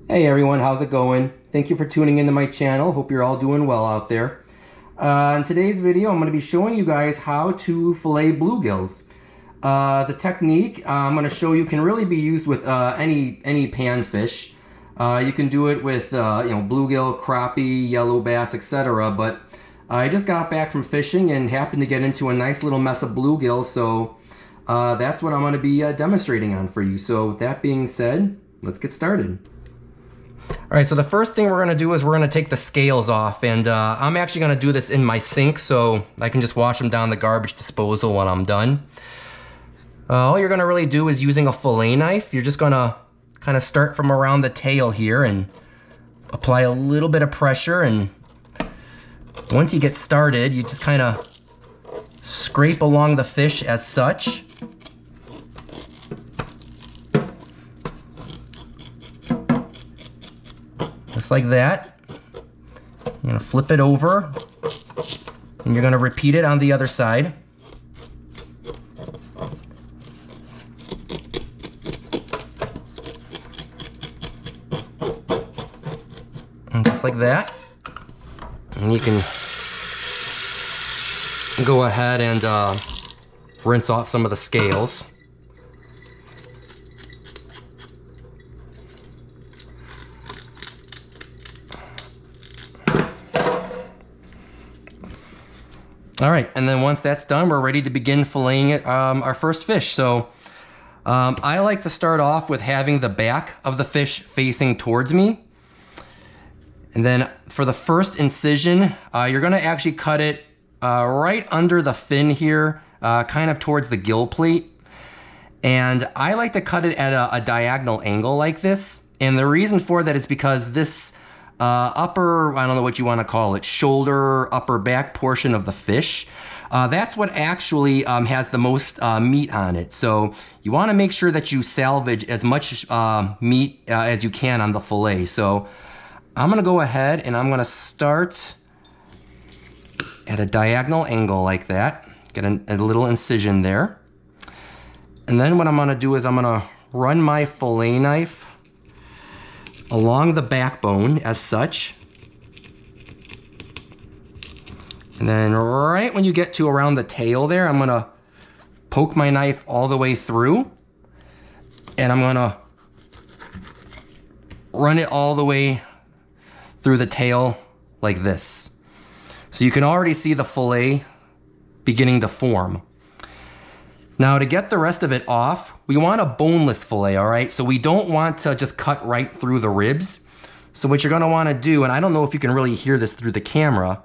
Hey everyone, how's it going? Thank you for tuning into my channel. Hope you're all doing well out there. In today's video, I'm going to be showing you guys how to fillet bluegills. The technique I'm going to show you can really be used with any panfish. You can do it with bluegill, crappie, yellow bass, etc. But I just got back from fishing and happened to get into a nice little mess of bluegills, so that's what I'm going to be demonstrating on for you. So with that being said, let's get started. All right, so the first thing we're gonna do is we're gonna take the scales off, and I'm actually gonna do this in my sink so I can just wash them down the garbage disposal when I'm done. All you're gonna really do is using a fillet knife. You're just gonna kind of start from around the tail here and apply a little bit of pressure, and once you get started, you just kind of scrape along the fish as such. Just like that. You're gonna flip it over, and you're gonna repeat it on the other side. And just like that. And you can go ahead and rinse off some of the scales. All right, and then once that's done, we're ready to begin filleting our first fish. So I like to start off with having the back of the fish facing towards me. And then for the first incision, you're gonna actually cut it right under the fin here, kind of towards the gill plate. And I like to cut it at a diagonal angle like this. And the reason for that is because this upper, I don't know what you want to call it, shoulder, upper back portion of the fish, that's what actually has the most meat on it. So you want to make sure that you salvage as much meat as you can on the fillet. So I'm going to go ahead and I'm going to start at a diagonal angle like that. Get a little incision there. And then what I'm going to do is I'm going to run my fillet knife along the backbone as such. And then right when you get to around the tail there, I'm gonna poke my knife all the way through, and I'm gonna run it all the way through the tail like this. So you can already see the fillet beginning to form. Now to get the rest of it off, we want a boneless fillet, all right? So we don't want to just cut right through the ribs. So what you're gonna wanna do, and I don't know if you can really hear this through the camera,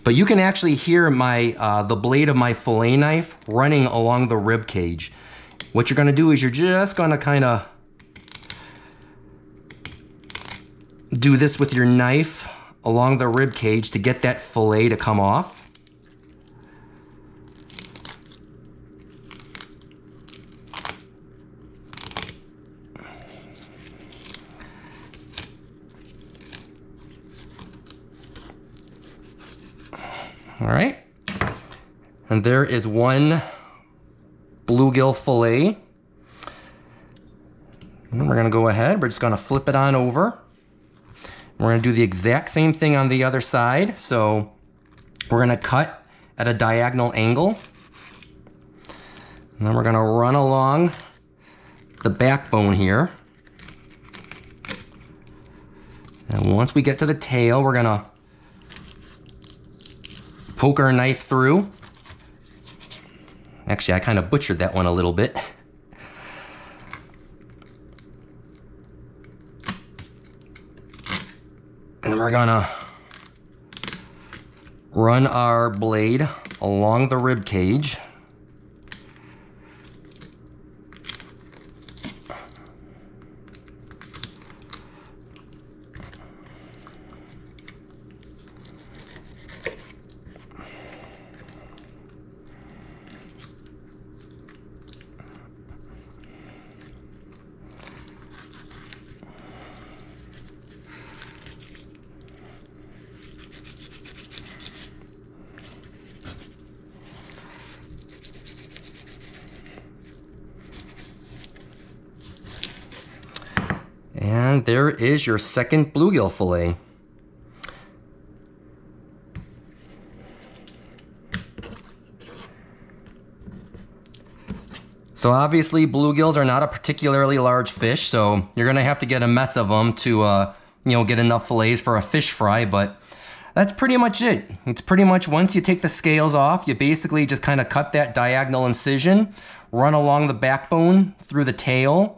but you can actually hear the blade of my fillet knife running along the rib cage. What you're gonna do is you're just gonna kinda do this with your knife along the rib cage to get that fillet to come off. All right, and there is one bluegill fillet. And we're gonna go ahead, we're just gonna flip it on over. We're gonna do the exact same thing on the other side. So we're gonna cut at a diagonal angle. And then we're gonna run along the backbone here. And once we get to the tail, we're gonna poke our knife through. Actually, I kind of butchered that one a little bit. And we're gonna run our blade along the rib cage. And there is your second bluegill fillet. So obviously bluegills are not a particularly large fish, so you're gonna have to get a mess of them to get enough fillets for a fish fry, but that's pretty much it. It's pretty much once you take the scales off, you basically just kind of cut that diagonal incision, run along the backbone through the tail,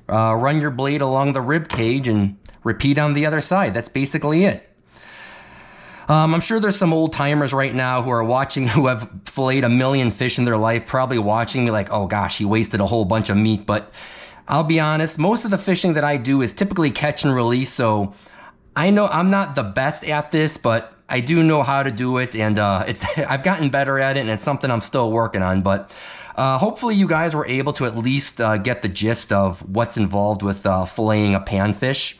run your blade along the rib cage, and repeat on the other side. That's basically it. I'm sure there's some old timers right now who are watching, who have filleted a million fish in their life, probably watching me like, oh gosh, he wasted a whole bunch of meat. But I'll be honest, most of the fishing that I do is typically catch and release. So I know I'm not the best at this, but I do know how to do it. And I've gotten better at it, and it's something I'm still working on. But hopefully you guys were able to at least get the gist of what's involved with filleting a panfish.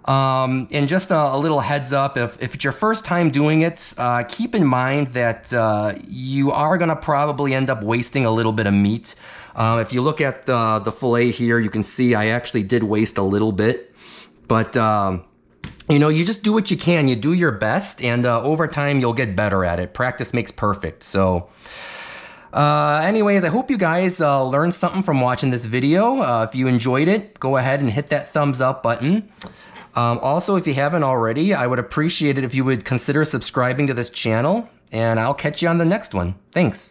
And just a little heads up, if it's your first time doing it, keep in mind that you are going to probably end up wasting a little bit of meat. If you look at the fillet here, you can see I actually did waste a little bit. But, you just do what you can. You do your best, and over time, you'll get better at it. Practice makes perfect. So anyways, I hope you guys learned something from watching this video. If you enjoyed it, go ahead and hit that thumbs up button. Also, if you haven't already, I would appreciate it if you would consider subscribing to this channel, and I'll catch you on the next one. Thanks.